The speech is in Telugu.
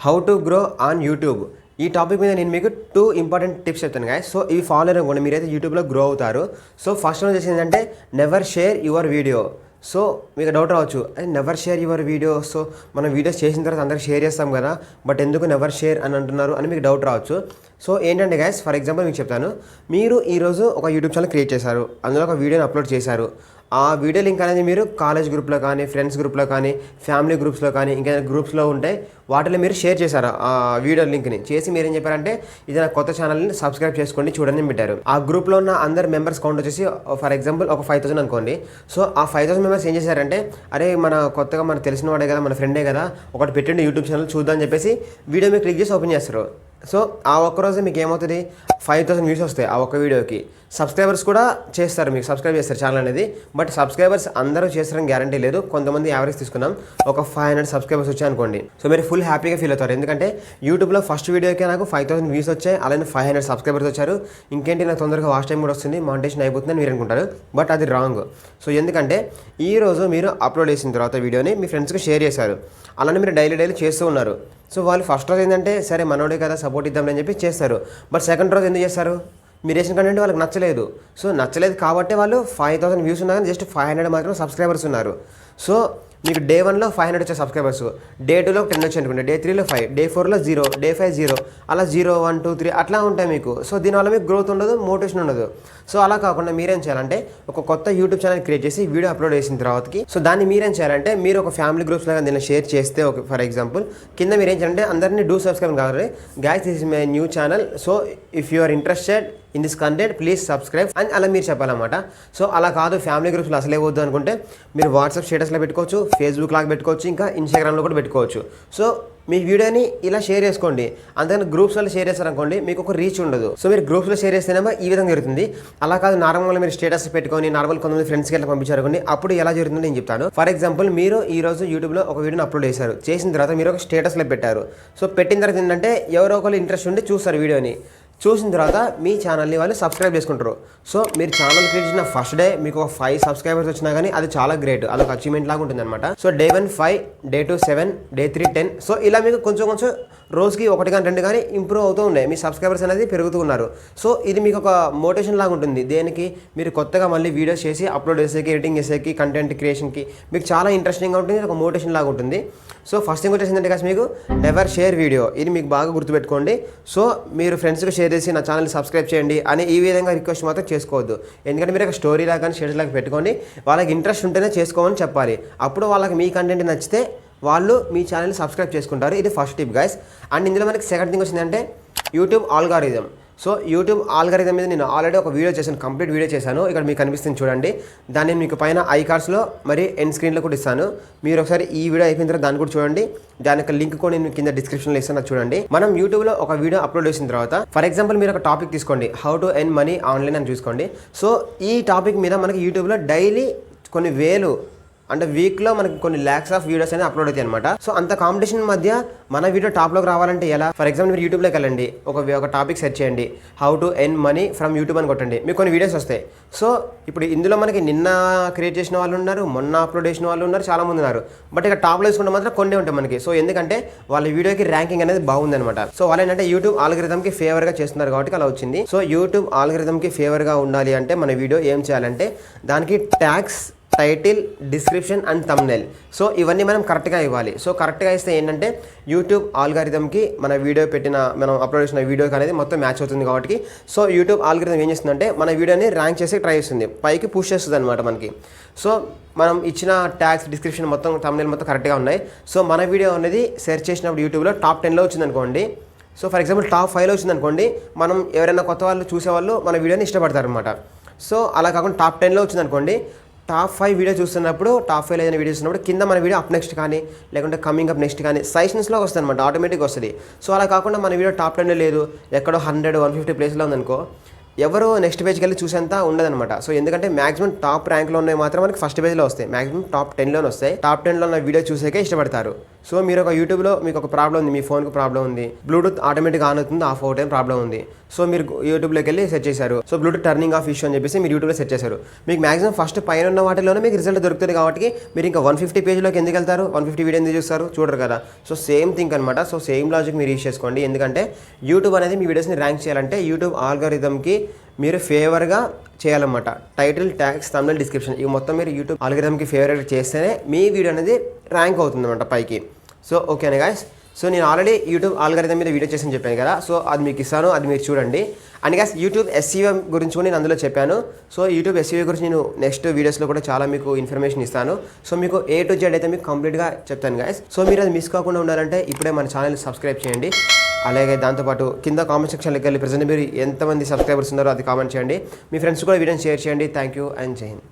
How to grow on YouTube. ఈ టాపిక్ మీద నేను మీకు 2 ఇంపార్టెంట్ టిప్స్ చెప్తాను గాయస్. సో ఇవి ఫాలో అనుకోండి, మీరైతే యూట్యూబ్లో గ్రో అవుతారు. సో ఫస్ట్ వన్ వచ్చేసి ఏంటంటే never share your video. So మీకు డౌట్ రావచ్చు, never share your video. So మనం వీడియోస్ చేసిన తర్వాత అందరికి షేర్ చేస్తాం కదా, బట్ ఎందుకు నెవర్ షేర్ అని అంటున్నారు అని మీకు డౌట్ రావచ్చు. సో ఏంటంటే గైస్, ఫర్ ఎగ్జాంపుల్ మీకు చెప్తాను, మీరు ఈరోజు ఒక యూట్యూబ్ ఛానల్ క్రియేట్ చేశారు, అందులో ఒక వీడియోని అప్లోడ్ చేశారు. ఆ వీడియో లింక్ అనేది మీరు కాలేజ్ గ్రూప్లో కానీ, ఫ్రెండ్స్ గ్రూప్లో కానీ, ఫ్యామిలీ గ్రూప్స్లో కానీ, ఇంకా గ్రూప్స్లో ఉంటే వాటిలో మీరు షేర్ చేశారు. ఆ వీడియో లింక్ని చేసి మీరు ఏం చెప్పారంటే, ఇది నా కొత్త ఛానల్ని సబ్స్క్రైబ్ చేసుకోండి చూడండి పెట్టారు. ఆ గ్రూప్లో ఉన్న అందరు మెంబర్స్ కౌంట్ వచ్చేసి ఫర్ ఎగ్జాంపుల్ ఒక 5000 అనుకోండి. సో ఆ 5000 మెంబర్స్ ఏం చేశారంటే, అరే మన కొత్తగా మనకు తెలిసిన వాడే కదా, మన ఫ్రెండే కదా, ఒకటి పెట్టండి యూట్యూబ్ ఛానల్ చూద్దాం అని చెప్పేసి వీడియో మీరు క్లిక్ చేసి ఓపెన్ చేస్తారు. సో ఆ ఒక్కరోజు మీకు ఏమవుతుంది, 5000 వ్యూస్ వస్తాయి ఆ ఒక్క వీడియోకి. సబ్స్క్రైబర్స్ కూడా చేస్తారు, మీకు సబ్స్క్రైబ్ చేస్తారు ఛానల్ అనేది. బట్ సబ్స్క్రైబర్స్ అందరూ చేస్తారని గ్యారంటీ లేదు. కొంతమంది యావరేజ్ తీసుకున్నాం, ఒక 500 సబ్స్క్రైబర్స్ వచ్చాయి అనుకోండి. సో మీరు ఫుల్ హ్యాపీగా ఫీల్ అవుతారు, ఎందుకంటే యూట్యూబ్లో ఫస్ట్ వీడియోకి నాకు 5000 వ్యూస్ వచ్చాయి, అలానే 500 సబ్స్క్రైబర్స్ వచ్చారు. ఇంకేంటి నాకు తొందరగా వాచ్ టైం కూడా వస్తుంది, మానిటైజేషన్ అయిపోతుందని మీరు అనుకుంటారు. బట్ అది రాంగ్. సో ఎందుకంటే ఈరోజు మీరు అప్లోడ్ చేసిన తర్వాత వీడియోని మీ ఫ్రెండ్స్కి షేర్ చేశారు, అలానే మీరు డైలీ చేస్తూ ఉన్నారు. సో వాళ్ళు ఫస్ట్ రోజు ఏంటంటే, సరే మనోడే కదా సపోర్ట్ ఇద్దామని చెప్పి చేస్తారు. బట్ సెకండ్ రోజు ఎందుకు చేస్తారు, మీరు వేసిన కంటెంట్ వాళ్ళకి నచ్చలేదు. సో నచ్చలేదు కాబట్టి వాళ్ళు 5000 వ్యూస్ ఉన్నా కానీ జస్ట్ 500 మాత్రం సబ్స్క్రైబర్స్ ఉన్నారు. సో మీకు డే 1లో 500 వచ్చే సబ్స్క్రైబర్స్, డే 2లో 10 వచ్చి అనుకోండి, డే 3లో 5, డే 4లో 0, డే 5 0, అలా 0 1 2 3 అట్లా ఉంటాయి మీకు. సో దీనివల్ల మీకు గ్రోత్ ఉండదు, మోటివేషన్ ఉండదు. సో అలా కాకుండా మీరేం చేయాలంటే, ఒక కొత్త యూట్యూబ్ ఛానల్ క్రియేట్ చేసి వీడియో అప్లోడ్ చేసిన తర్వాతకి, సో దాన్ని మీరేం చేయాలంటే, మీరు ఒక ఫ్యామిలీ గ్రూప్స్ లాగా దీన్ని షేర్ చేస్తే, ఒక ఫర్ ఎగ్జాంపుల్ కింద మీరు ఏం చేయాలంటే, అందరినీ డూ సబ్స్క్రైబ్ కావాలి, guys this is my new channel, so if you are interested in this content please subscribe అని అలా మీరు చెప్పాలన్నమాట. సో అలా కాదు, ఫ్యామిలీ గ్రూప్స్లో అసలే వద్దు అనుకుంటే మీరు వాట్సాప్ స్టేటస్లో పెట్టుకోవచ్చు, ఫేస్బుక్ లాగా పెట్టుకోవచ్చు, ఇంకా ఇన్స్టాగ్రామ్లో కూడా పెట్టుకోవచ్చు. సో మీ వీడియోని ఇలా షేర్ చేసుకోండి. అంతకని గ్రూప్స్లో షేర్ చేస్తారనుకోండి, మీకు ఒక రీచ్ ఉండదు. సో మీరు గ్రూప్స్లో షేర్ చేస్తేనేమో ఈ విధంగా జరుగుతుంది. అలా కాదు, నార్మల్గా మీరు స్టేటస్ పెట్టుకొని నార్మల్ కొంతమంది ఫ్రెండ్స్కి ఎలా పంపించారనుకోండి, అప్పుడు ఎలా జరుగుతుందో నేను చెప్తాను. ఫర్ ఎగ్జాంపుల్, మీరు ఈ రోజు యూట్యూబ్లో ఒక వీడియోని అప్లోడ్ చేశారు, చేసిన తర్వాత మీరు ఒక స్టేటస్లో పెట్టారు. సో పెట్టిన తర్వాత ఏంటంటే, ఎవరో ఒకరు ఇంట్రెస్ట్ ఉండి చూస్తారు వీడియోని, చూసిన తర్వాత మీ ఛానల్ని వాళ్ళు సబ్స్క్రైబ్ చేసుకుంటారు. సో మీరు ఛానల్ క్రియేట్ చేసిన ఫస్ట్ డే మీకు ఒక 5 సబ్స్క్రైబర్స్ వచ్చినా కానీ అది చాలా గ్రేట్, అదొక అచీవ్మెంట్ లాగా ఉంటుంది అనమాట. So day 1 5, day 2 7, day 3 10. So ఇలా మీకు కొంచెం రోజుకి 1 కానీ 2 కానీ ఇంప్రూవ్ అవుతూ ఉన్నాయి, మీ సబ్స్క్రైబర్స్ అనేది పెరుగుతూ ఉన్నారు. సో ఇది మీకు ఒక మోటివేషన్ లాగా ఉంటుంది. దేనికి, మీరు కొత్తగా మళ్ళీ వీడియోస్ చేసి అప్లోడ్ చేసేకి, ఎడిటింగ్ చేసేకి, కంటెంట్ క్రియేషన్కి మీకు చాలా ఇంట్రెస్టింగ్గా ఉంటుంది, ఒక మోటివేషన్ లాగా ఉంటుంది. సో ఫస్ట్ థింగ్ వచ్చేసిందంటే కాదు, మీకు నెవర్ షేర్ వీడియో, ఇది మీకు బాగా గుర్తుపెట్టుకోండి. సో మీరు ఫ్రెండ్స్కి షేర్ చేసి నా ఛానల్ సబ్స్క్రైబ్ చేయండి అని ఈ విధంగా రిక్వెస్ట్ మాత్రం చేసుకోవద్దు. ఎందుకంటే మీరు ఒక స్టోరీ లాగా కానీ షేర్స్ లాగా పెట్టుకోండి, వాళ్ళకి ఇంట్రెస్ట్ ఉంటేనే చేసుకోమని చెప్పాలి. అప్పుడు వాళ్ళకి మీ కంటెంట్ నచ్చితే వాళ్ళు మీ ఛానల్ని సబ్స్క్రైబ్ చేసుకుంటారు. ఇది ఫస్ట్ టిప్ గైస్. అండ్ ఇందులో మనకి సెకండ్ థింగ్ వచ్చిందంటే YouTube algorithm. So YouTube algorithm మీద నేను ఆల్రెడీ ఒక వీడియో చేశాను, కంప్లీట్ వీడియో చేశాను. ఇక్కడ మీకు కనిపిస్తుంది చూడండి, దాన్ని మీకు పైన ఐ కార్డ్స్లో మరి ఎండ్ స్క్రీన్లో కూడా ఇస్తాను. మీరు ఒకసారి ఈ వీడియో అయిపోయిన తర్వాత దాన్ని కూడా చూడండి, దాని యొక్క లింక్ కూడా నేను కింద డిస్క్రిప్షన్లో ఇస్తాను, చూడండి. మనం యూట్యూబ్లో ఒక వీడియో అప్లోడ్ చేసిన తర్వాత, ఫర్ ఎగ్జాంపుల్ మీరు ఒక టాపిక్ తీసుకోండి, how to earn money online అని చూసుకోండి. సో ఈ టాపిక్ మీద మనకి యూట్యూబ్లో డైలీ కొన్ని వేలు, అంటే వీక్లో మనకి కొన్ని ల్యాక్స్ ఆఫ్ వీడియోస్ అనేది అప్లోడ్ అవుతాయి అనమాట. సో అంత కాంపిటీషన్ మధ్య మన వీడియో టాప్లోకి రావాలంటే ఎలా? ఫర్ ఎగ్జాంపుల్ మీరు యూట్యూబ్లోకి వెళ్ళండి, ఒక టాపిక్ సెర్చ్ చేయండి, how to earn money from YouTube అని కొట్టండి, మీకు కొన్ని వీడియోస్ వస్తాయి. సో ఇప్పుడు ఇందులో మనకి నిన్న క్రియేట్ చేసిన వాళ్ళు ఉన్నారు, మొన్న అప్లోడ్ చేసిన వాళ్ళు ఉన్నారు, చాలా మంది ఉన్నారు. బట్ ఇక టాప్లో వేసుకుంటే మాత్రం కొన్ని ఉంటాయి మనకి. సో ఎందుకంటే వాళ్ళ వీడియోకి ర్యాంకింగ్ అనేది బాగుంది అనమాట. సో వాళ్ళు ఏంటంటే యూట్యూబ్ ఆల్గరిథంకి ఫేవర్గా చేస్తున్నారు కాబట్టి అలా వచ్చింది. సో యూట్యూబ్ ఆల్గరిథంకి ఫేవర్గా ఉండాలి అంటే మన వీడియో ఏం చేయాలంటే, దానికి tags, title, description and thumbnail, so ఇవన్నీ మనం కరెక్ట్గా ఇవ్వాలి. సో కరెక్ట్గా ఇస్తే ఏంటంటే యూట్యూబ్ ఆల్గారిథంకి మన వీడియో మనం అప్లోడ్ చేసిన వీడియోకి అనేది మొత్తం మ్యాచ్ అవుతుంది కాబట్టి, సో యూట్యూబ్ ఆల్గారిథం ఏం చేస్తుందంటే మన వీడియోని ర్యాంక్ చేసి ట్రై చేస్తుంది, పైకి పుష్ చేస్తుంది అనమాట మనకి. సో మనం ఇచ్చిన ట్యాగ్స్, డిస్క్రిప్షన్ మొత్తం, థంబ్నెయిల్ మొత్తం కరెక్ట్గా ఉన్నాయి. సో మన వీడియో అనేది సెర్చ్ చేసినప్పుడు యూట్యూబ్లో టాప్ 10లో వచ్చింది అనుకోండి. సో ఫర్ ఎగ్జాంపుల్ టాప్ 5లో వచ్చింది అనుకోండి, మనం ఎవరైనా కొత్త వాళ్ళు చూసేవాళ్ళు మన వీడియోని ఇష్టపడతారు అనమాట. సో అలా కాకుండా టాప్ 10లో వచ్చింది అనుకోండి, టాప్ 5 వీడియో చూస్తున్నప్పుడు, టాప్ 5 ఏదైనా వీడియో చూస్తున్నప్పుడు కింద మన వీడియో అప్ నెక్స్ట్ కానీ, లేకుంటే కమింగ్ అప్ నెక్స్ట్ కానీ సజెషన్స్లో వస్తుంది అనమాట, ఆటోమేటిక్గా వస్తుంది. సో అలా కాకుండా మన వీడియో టాప్ 10లో లేదు, ఎక్కడో 100 150 ప్లేస్లో ఉందనుకో, ఎవరు నెక్స్ట్ పేజ్కి వెళ్ళి చూసేంత ఉండదన్నమాట. సో ఎందుకంటే మాక్సిమం టాప్ ర్యాంక్లో ఉన్నాయి మాత్రం మనకి ఫస్ట్ పేజ్లో వస్తాయి, మాక్సిమం టాప్ 10లోనే వస్తాయి. టాప్ 10లో ఉన్న వీడియో చూసేకే ఇష్టపడతారు. సో మీరు ఒక యూట్యూబ్లో మీకు ఒక ప్రాబ్లం ఉంది, మీ ఫోన్కి ప్రాబ్లం ఉంది, బ్లూటూత్ ఆటోమేటిక్గా ఆన్ అవుతుంది, ఆఫ్ అవుట్ టైం ప్రాబ్లం ఉంది. సో మీరు యూట్యూబ్లోకి వెళ్ళి సెర్చ్ చేశారు, so Bluetooth turning of issue అని చెప్పేసి మీరు యూట్యూబ్లో సెర్చ్ చేశారు. మీకు మాక్సిమం ఫస్ట్ పైన ఉన్న వాటిలోనే మీకు రిజల్ట్ దొరుకుతుంది కాబట్టి మీరు ఇంకా 150 పేజ్లోకి ఎందుకు వెళ్తారు, 150 వీడియో ఎందుకు చూస్తారు, చూడరు కదా. సో సేమ్ థింగ్ అనమాట. సో సేమ్ లాజిక్ మీరు యూజ్ చేసుకోండి. ఎందుకంటే యూట్యూబ్ అనేది మీ వీడియోస్ని ర్యాంక్ చేయాలంటే యూట్యూబ్ ఆల్గరిథంకి మీరు ఫేవర్గా చేయాలన్నమాట. టైటిల్, ట్యాగ్స్, థంబ్నెయిల్, డిస్క్రిప్షన్ ఇవి మొత్తం మీరు యూట్యూబ్ ఆల్గరిథంకి ఫేవర్గా చేస్తేనే మీ వీడియో అనేది ర్యాంక్ అవుతుందన్నమాట పైకి. సో ఓకేనా గాయ్స్. సో నేను ఆల్రెడీ యూట్యూబ్ ఆల్గరిథం మీద వీడియో చేసి చెప్పాను కదా, సో అది మీకు ఇస్తాను, అది మీరు చూడండి. అండ్ గాయ్స్ యూట్యూబ్ SEO గురించి కూడా నేను అందులో చెప్పాను. సో యూట్యూబ్ SEO గురించి నేను నెక్స్ట్ వీడియోస్లో కూడా చాలా మీకు ఇన్ఫర్మేషన్ ఇస్తాను. సో మీకు A to Z అయితే మీకు కంప్లీట్గా చెప్తాను గాయ్స్. సో మీరు అది మిస్ కాకుండా ఉండాలంటే ఇప్పుడే మన ఛానల్ సబ్స్క్రైబ్ చేయండి. అలాగే దాంతోపాటు కింద కామెంట్ సెక్షన్లోకి వెళ్ళి ప్రజెంట్ మీరు ఎంతమంది సబ్స్క్రైబర్స్ ఉన్నారో అది కామెంట్ చేయండి. మీ ఫ్రెండ్స్ కూడా వీడియోని షేర్ చేయండి. థ్యాంక్ యూ అండ్ జై హింద్.